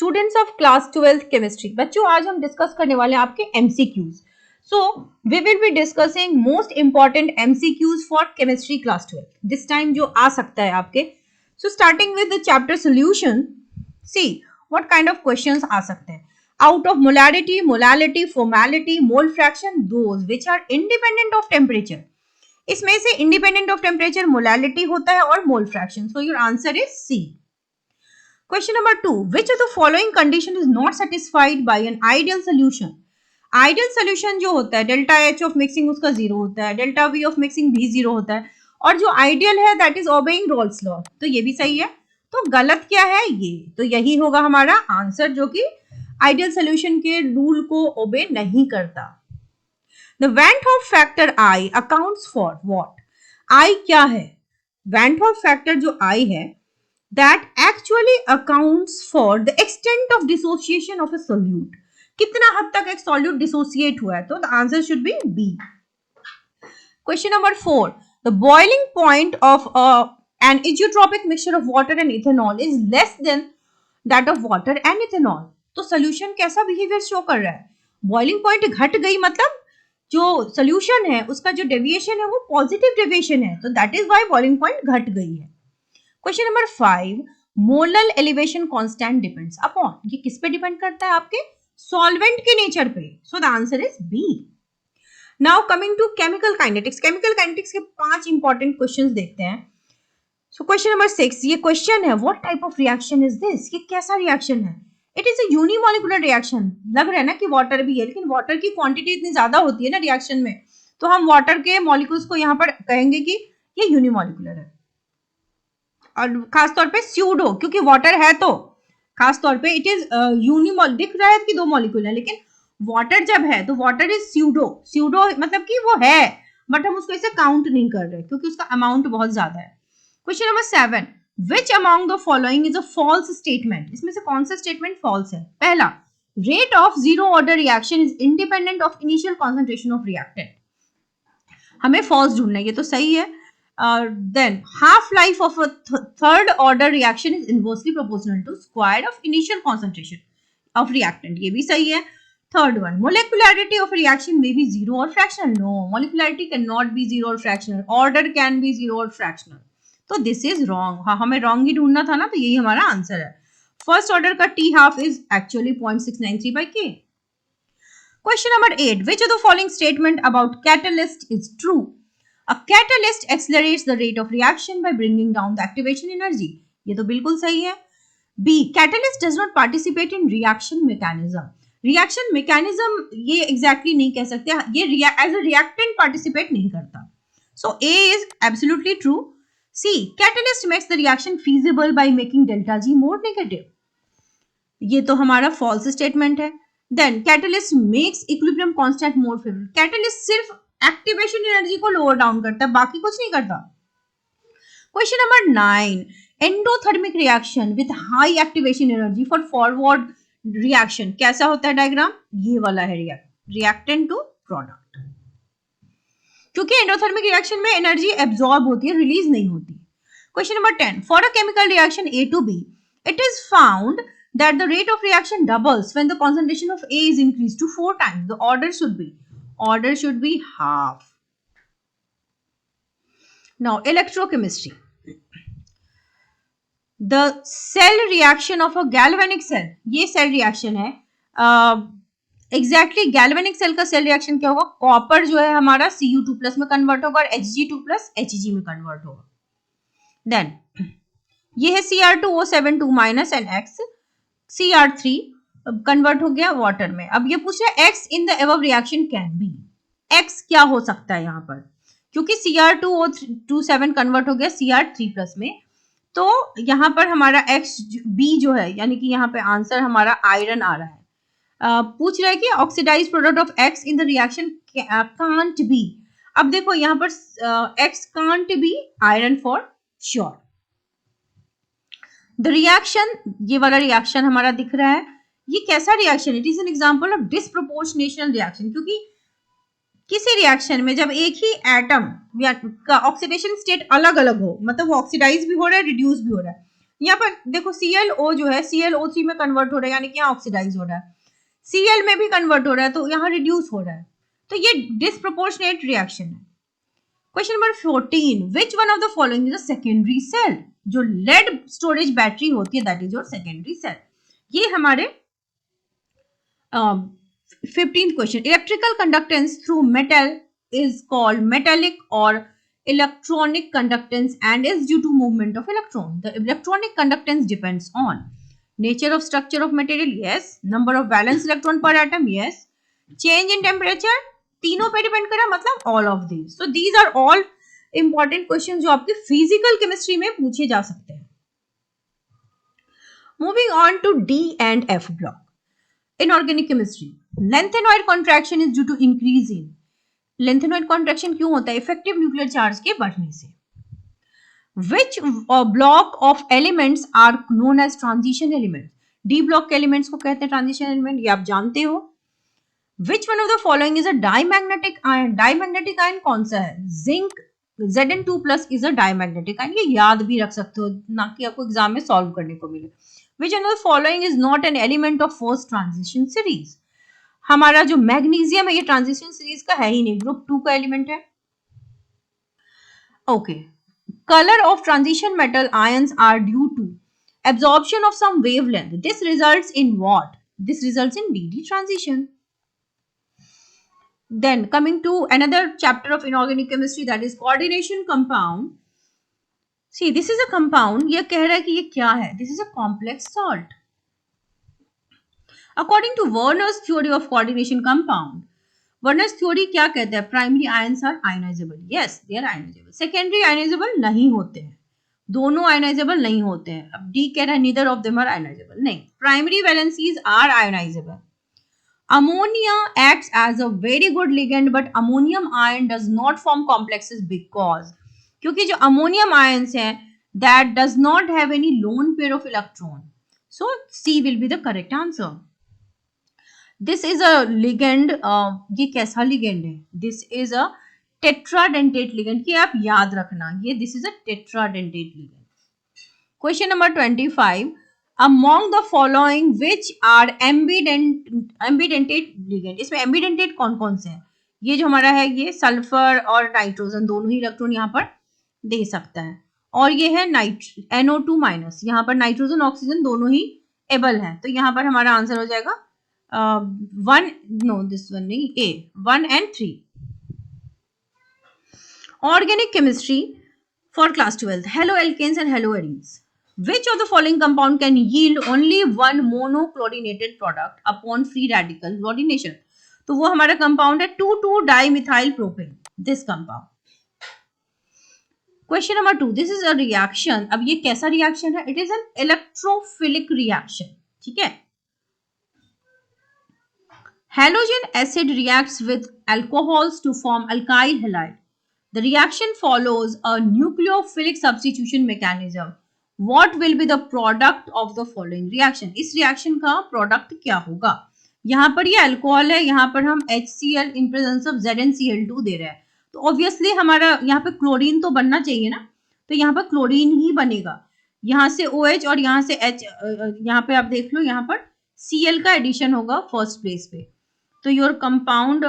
Students of class 12th chemistry. बच्चों आज हम डिस्कस करने वाले हैं आपके MCQs. So we will be discussing most important MCQs for chemistry class 12 this time जो आ सकता है आपके। So starting with the chapter solution, see what kind of questions आ सकते हैं। Out of molarity, molality, formality, mole fraction, those which are independent of temperature. इसमें से इंडिपेंडेंट ऑफ टेम्परेचर मोलैलिटी होता है और mole fraction. So your answer is C. Question number 2. Which of the following condition is not satisfied by an ideal solution? Ideal solution जो होता है delta H of mixing उसका 0 होता है, delta V of mixing भी 0 होता है, और जो आइडियल है that is obeying roles law. तो ये भी सही है। तो गलत क्या है ये? तो यही होगा हमारा आंसर जो कि आइडियल सोल्यूशन के रूल को ओबे नहीं करता। The Van Hoff factor I accounts for what? I क्या है? Van Hoff factor जो I है that actually accounts for the extent of dissociation of a solute. कितना हद तक एक solute dissociate हुआ है? तो the answer should be B. Question number 4. The boiling point of an isotropic mixture of water and ethanol is less than that of water and ethanol. तो solution कैसा behavior show कर रहा है? Boiling point घट गई, मतलब जो solution है उसका जो deviation है वो positive deviation है, तो that is why boiling point घट गई है। Question number 5. Molal elevation constant depends upon, ये किस पे डिपेंड करता है? आपके सॉल्वेंट के नेचर पे। So the answer is B. Now coming to chemical kinetics. Chemical kinetics के 5 इंपॉर्टेंट क्वेश्चंस देखते हैं। सो क्वेश्चन नंबर 6, ये क्वेश्चन है what type of reaction is this? ये कैसा रिएक्शन है? It is a unimolecular reaction. लग रहा है ना कि वाटर भी है, लेकिन वाटर की क्वांटिटी इतनी ज्यादा होती है ना रिएक्शन में, तो हम वाटर के मॉलिक्यूल्स को यहाँ पर कहेंगे कि ये यूनिमॉलिक्यूलर है। और खासतौर पे स्यूडो, क्योंकि वाटर है तो खासतौर पे इट इज यूनिमॉल। दिख रहा है कि 2 मॉलिक्यूल है, लेकिन वाटर जब है तो वाटर इज स्यूडो। स्यूडो मतलब कि वो है बट हम उसको ऐसे काउंट नहीं कर रहे क्योंकि उसका अमाउंट बहुत ज्यादा है। Question number 7. Which among the following is a false statement? इसमें से कौन सा स्टेटमेंट फॉल्स है? पहला, rate of zero order reaction is independent of initial concentration of reactant. हमें फॉल्स ढूंढना है, ये तो सही है। Then half life of a third order reaction is inversely proportional to square of initial concentration of reactant. ये भी सही है। Third one, molecularity of a reaction may be zero or fractional. No, molecularity cannot be zero or fractional. Order can be zero or fractional. तो this is wrong. हाँ, हमें wrong ही ढूंढना था ना, तो यही हमारा आंसर है। First order का T half is actually 0.693 by K. Question number 8. Which of the following statement about catalyst is true? A catalyst accelerates the rate of reaction by bringing down the activation energy. ये तो बिल्कुल सही है। B. Catalyst does not participate in reaction mechanism. Reaction mechanism ये exactly नहीं कह सकते, ये as a reactant participate नहीं करता। So A is absolutely true. C. Catalyst makes the reaction feasible by making delta G more negative. ये तो हमारा false statement है। Then catalyst makes equilibrium constant more favorable. Catalyst सिर्फ activation energy को lower down करता है, बाकी कुछ नहीं करता। Question number 9. Endothermic reaction with high activation energy for forward reaction कैसा होता है? डायग्राम ये वाला है, रिएक्टेंट टू प्रोडक्ट। क्योंकि एंडोथर्मिक रिएक्शन में एनर्जी एब्जॉर्ब होती है, रिलीज नहीं होती। Question number 10. For a chemical reaction A to B, it is found that the rate of reaction doubles when the concentration of A is increased to 4 times. The order should be half. Now electrochemistry. The cell reaction of a galvanic cell, ये cell reaction है। exactly galvanic cell का cell reaction क्या होगा? Copper जो है हमारा Cu2+ में convert होगा और Hg2+ Hg में कन्वर्ट होगा। Then ये है Cr2O72- and X Cr3 convert हो गया वाटर में। अब ये पूछ रहा है X in the above reaction can be. X क्या हो सकता है यहाँ पर? क्योंकि Cr2O27 कन्वर्ट हो गया Cr3+ में, तो यहाँ पर हमारा Xb जो है, यानी कि यहाँ पे आंसर हमारा आयरन आ रहा है। पूछ रहा है कि oxidised product of X in the reaction can't be. अब देखो यहाँ पर X can't be iron for sure. The reaction, ये वाला रिएक्शन हमारा दिख रहा है, ये कैसा reaction? It is an example of disproportionational reaction. क्योंकि किसी रिएक्शन में जब एक ही एटम का ऑक्सीडेशन स्टेट अलग अलग हो, मतलब वो ऑक्सीडाइज भी हो रहा है, रिड्यूस भी हो रहा है, यहाँ पर देखो ClO जो है ClO3 में कन्वर्ट हो रहा है, यानी कि यहाँ ऑक्सीडाइज हो रहा है, Cl में भी कन्वर्ट हो रहा है तो यहाँ रिड्यूस हो रहा है, तो ये डिसप्रोपोर्शनेट रिएक्शन है। Question number 14, which one of the following is a secondary cell? जो लेड स्टोरेज बैटरी होती है that is your secondary cell. ये हमारे 15th question, electrical conductance through metal is called metallic or electronic conductance and is due to movement of electron. The electronic conductance depends on nature of structure of material, yes. Number of valence electron per atom, yes. Change in temperature, तीनों पे depend करा, मतलब all of these. So these are all important questions जो आपके physical chemistry में पूछे जा सकते हैं. Moving on to D and F block. Inorganic chemistry, lengthenoid contraction is due to increase in. Lanthanoid contraction क्यों होता है? इफेक्टिव न्यूक्लियर चार्ज के बढ़ने से. Which block of elements are known as transition element? D block के एलिमेंट्स को कहते हैं ट्रांजिशन एलिमेंट, ये आप जानते हो. Which one of the following is a diamagnetic ion? Diamagnetic ion कौन सा है? Zinc Zn2+ is a diamagnetic ion. ये याद भी रख सकते हो, ना कि आपको एग्जाम में सॉल्व करने को मिले. विच one of the following is not an element of first transition series? हमारा जो मैग्नीशियम है ये ट्रांजिशन सीरीज का है ही नहीं, ग्रुप 2 का एलिमेंट है. Okay, colour of transition metal ions are due to absorption of some wavelength. This results in what? This results in DD transition. Then coming to another chapter of inorganic chemistry, that is coordination compound. See, this is a compound. ये कह रहा है कि ये क्या है? This is a complex salt. According to Werner's theory of coordination compound, Werner's theory क्या कहता है? Primary ions are ionizable. Yes, they are ionizable. Secondary ionizable नहीं होते हैं, दोनों ionizable नहीं होते हैं. अब D कह रहा है neither of them are ionizable. नहीं, primary valencies are ionizable. Ammonia acts as a very good ligand, but ammonium ion does not form complexes because क्योंकि जो ammonium ions हैं that does not have any lone pair of electron. So C will be the correct answer. This is a ligand. ये कैसा ligand है? This is a tetradentate ligand. कि आप याद रखना, ये this is a tetradentate ligand. Question number 25. Among the following, which are ambidentate ligand? इसमें ambidentate कौन कौन से हैं? ये जो हमारा है ये सल्फर और नाइट्रोजन दोनों ही इलेक्ट्रॉन यहाँ पर दे सकता है, और ये है NO2-, यहाँ पर नाइट्रोजन ऑक्सीजन दोनों ही एबल है, तो यहाँ पर हमारा आंसर हो जाएगा 1, no this one नहीं, A, 1 and 3. Organic chemistry for class 12th, haloalkanes and haloarenes. Which of the following compound can yield only one monochlorinated product upon free radical chlorination? तो वो हमारा कंपाउंड है 2,2-dimethyl propane, this compound. Question number 2, this is a reaction. अब ये कैसा reaction है? It is an electrophilic reaction. ठीक है. Halogen acid reacts with alcohols to form alkyl halide. The reaction follows a nucleophilic substitution mechanism. What will be the product of the following reaction? इस reaction का product क्या होगा? यहाँ पर ये alcohol है, यहाँ पर हम HCl in presence of ZnCl2 दे रहे हैं, तो obviously हमारा यहाँ पे क्लोरीन तो बनना चाहिए ना, तो यहाँ पर क्लोरीन ही बनेगा. यहाँ से OH और यहाँ से H, यहाँ पे आप देख लो, यहाँ पर Cl का एडिशन होगा फर्स्ट प्लेस पे, तो योर कंपाउंड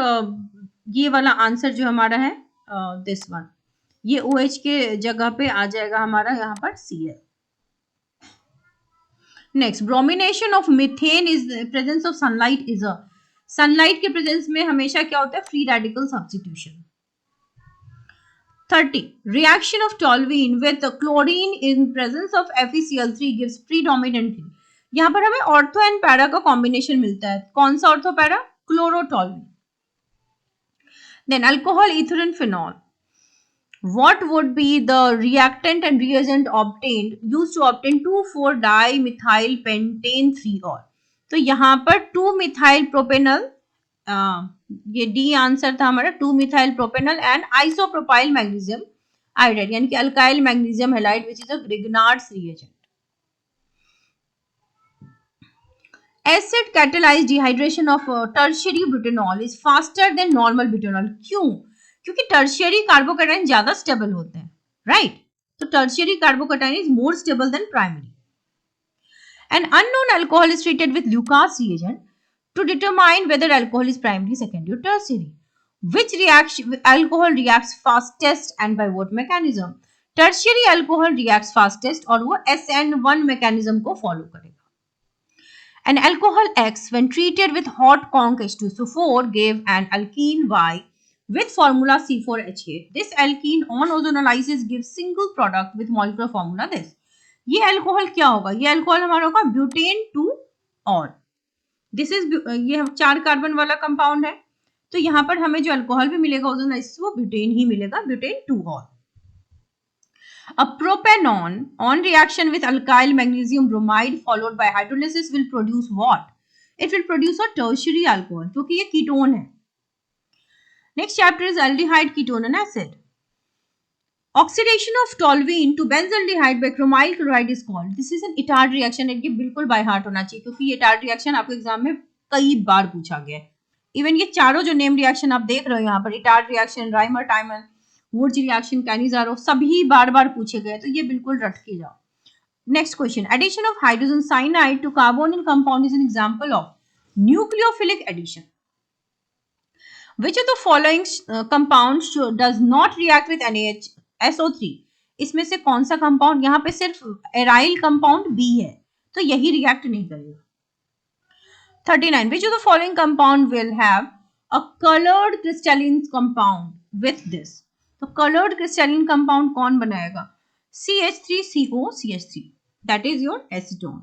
ये वाला आंसर जो हमारा है दिस वन, ये OH के जगह पे आ जाएगा हमारा यहाँ पर Cl. Next, bromination of methane is presence of sunlight is a, sunlight के प्रेजेंस में हमेशा क्या होता है? Free radical substitution. 30, reaction of toluene with chlorine in presence of FeCl3 gives predominantly. यहाँ पर हमें ऑर्थो एंड पैरा का कॉम्बिनेशन मिलता है. कौन सा ortho para? Chlorotoluene. Then alcohol, ether and phenol. What would be the reactant and reagent obtained used to obtain 2,4-dimethyl pentane 3-ol? तो यहाँ पर 2-methyl propanol, ये डी आंसर था हमारा, 2-methyl propanol and isopropyl magnesium iodide, यानी कि alkyl magnesium halide which is a Grignard's reagent. Acid catalyzed dehydration of tertiary butanol is faster than normal butanol. क्यों? क्योंकि tertiary कार्बोकैटायन ज्यादा stable होते हैं, राइट? तो tertiary carbocation is more stable than primary. An unknown alcohol is treated with Lucas reagent to determine whether alcohol is primary, secondary, or tertiary. Which reaction alcohol reacts fastest and by what mechanism? Tertiary alcohol reacts fastest और वो SN1 mechanism को follow करेगा. An alcohol X when treated with hot conc H2SO4 gave an alkene Y with formula C4H8. This alkene on ozonolysis gives single product with molecular formula this. ये alcohol क्या होगा? ये alcohol हमारा होगा butane 2 all. This is ये 4 carbon वाला compound है, तो यहाँ पर हमें जो अल्कोहल भी मिलेगा ओजोनाइसिस वो ब्यूटेन ही मिलेगा, butane 2 all. A propanol on reaction with alkyl magnesium bromide followed by hydrolysis will produce what? It will produce a tertiary alcohol क्योंकि ये कीटोन है. Next chapter is aldehyde ketone and acid. Oxidation of toluene to benzaldehyde by chromyl chloride is called. This is an Itard reaction. ये बिल्कुल by heart होना चाहिए क्योंकि ये Itard reaction आपको एग्जाम में कई बार पूछा गया है. इवन ये चारों जो नेम रिएक्शन आप देख रहे हो यहाँ पर, Itard reaction, Rymer timer, Wurtz reaction, Cannizzaro, सभी बार बार पूछे गए, तो ये बिल्कुल रट के जाओ. Next question. Addition of hydrogen cyanide to carbonyl compound is an example of nucleophilic addition. Which of the following compounds does not react with NaHSO3? इसमें से कौन सा कंपाउंड, यहाँ पे सिर्फ एराइल कंपाउंड B है, तो यही रिएक्ट नहीं करेगा. 39. Which of the following compound will have a colored crystalline compound with this? तो colored crystalline compound कौन बनाएगा? CH3COCH3. That is your acetone.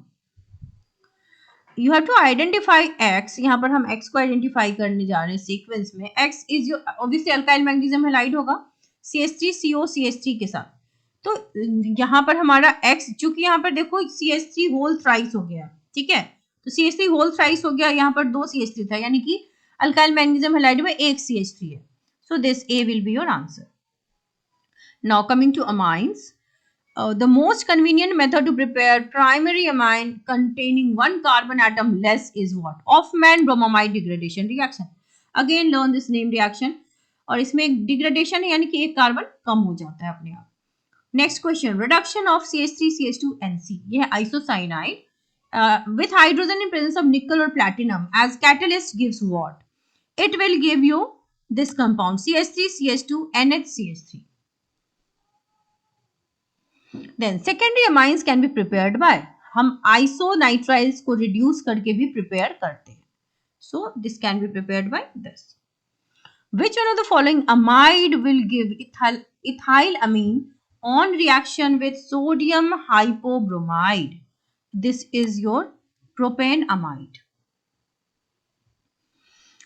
You have to identify X. यहाँ पर हम X को आइडेंटिफाई करने जा रहे हैं सीक्वेंस में. X is your obviously alkyl magnesium halide होगा CH3COCH3 के साथ. तो यहाँ पर हमारा X, चूंकि यहाँ पर देखो CH3 होल थ्राइस हो गया, ठीक है, तो CH3 होल थ्राइस हो गया, यहाँ पर 2 CH3 था, यानी कि alkyl magnesium halide में एक CH3 है. So this A will be your answer. Now coming to amines. The most convenient method to prepare primary amine containing one carbon atom less is what? Hoffman bromamide degradation reaction. Again learn this name reaction. और इसमें degradation है, यानी कि एक carbon कम हो जाता है अपने आप. Next question. Reduction of CH3CH2NC. यह है isocyanide with hydrogen in presence of nickel or platinum as catalyst gives what? It will give you this compound CH3CH2NHCH3. Then secondary amines can be prepared by, हम isonitriles को reduce करके भी prepare करते हैं. So this can be prepared by this. Which one of the following amide will give ethylamine on reaction with sodium hypobromide? This is your propanamide.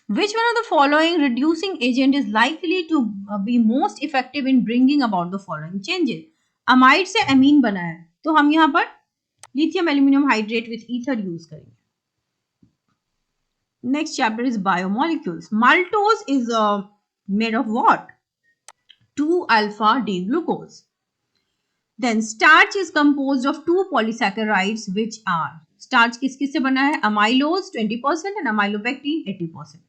Which one of the following reducing agent is likely to be most effective in bringing about the following changes? Amide से amine बना है, तो हम यहाँ पर lithium aluminium hydrate with ether use करेंगे. Next chapter is biomolecules. Maltose is made of what? 2 alpha D glucose. Then starch is composed of 2 polysaccharides which are, starch किस किस से बना है? amylose 20% and amylopectin 80%.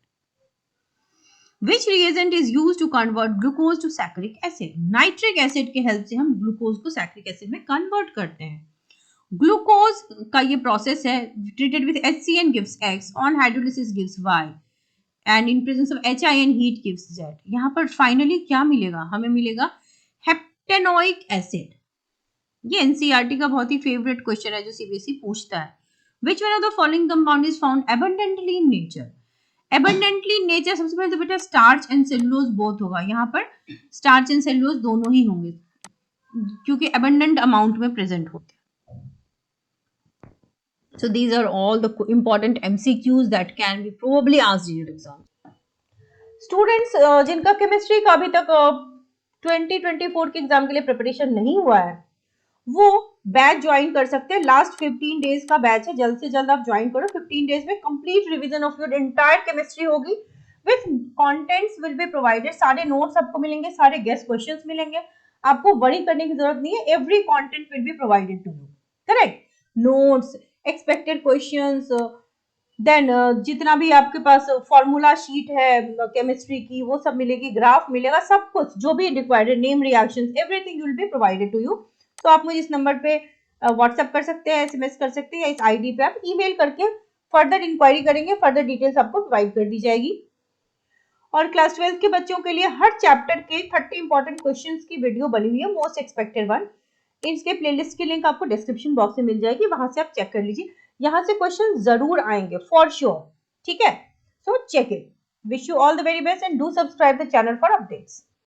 Which reagent is used to convert glucose to saccharic acid? Nitric acid के help से हम glucose को saccharic acid में कन्वर्ट करते हैं. ग्लूकोज का ये प्रोसेस है. treated with HCN gives X, on hydrolysis gives Y, and in presence of HIN heat gives Z. यहाँ पर फाइनली क्या मिलेगा? हमें मिलेगा हेप्टेनोइक एसिड. ये एनसीईआरटी का बहुत ही फेवरेट क्वेश्चन है जो सीबीएसई पूछता है. Which one of the following compound is found abundantly in nature? Abundantly in nature सबसे पहले तो बेटा स्टार्च एंड सेलुलोज बोथ होगा. यहाँ पर स्टार्च एंड सेलुलोज दोनों ही होंगे क्योंकि abundant अमाउंट में प्रेजेंट होते हैं. So these are all the important MCQs that can be probably asked in your exam. Students जिनका केमिस्ट्री का अभी तक 2024 के एग्जाम के लिए प्रिपरेशन नहीं हुआ है, वो बैच ज्वाइन कर सकते हैं. लास्ट 15 डेज का बैच है, जल्द से जल्द आप ज्वाइन करो. 15 डेज में complete revision of your entire chemistry होगी with contents will be provided. सारे नोट्स आपको मिलेंगे, सारे गेस्ट क्वेश्चंस मिलेंगे, आपको वरी करने की जरूरत नहीं है. Every content will be provided to you. Correct? Notes, expected questions, then जितना भी आपके पास फॉर्मूला शीट है केमिस्ट्री की वो सब मिलेगी, ग्राफ मिलेगा, सब कुछ जो भी रिक्वायर्ड है, name reactions, everything will be provided to you. तो आप मुझे इस नंबर पे व्हाट्सएप कर सकते हैं, एसएमएस कर सकते हैं, या इस आईडी पे आप ईमेल करके फर्दर इंक्वायरी करेंगे, फर्दर डिटेल्स आपको प्रोवाइड कर दी जाएगी। और क्लास 12 के बच्चों के लिए हर चैप्टर के 30 इंपॉर्टेंट क्वेश्चंस की वीडियो बनी हुई है, मोस्ट एक्सपेक्टेड वन। इसके प्लेलिस्ट की लिंक आपको डिस्क्रिप्शन बॉक्स में मिल जाएगी, वहां से आप चेक कर लीजिए, यहाँ से क्वेश्चन जरूर आएंगे फॉर श्योर, ठीक है। So check it. Wish you all the very best and do subscribe the channel for updates.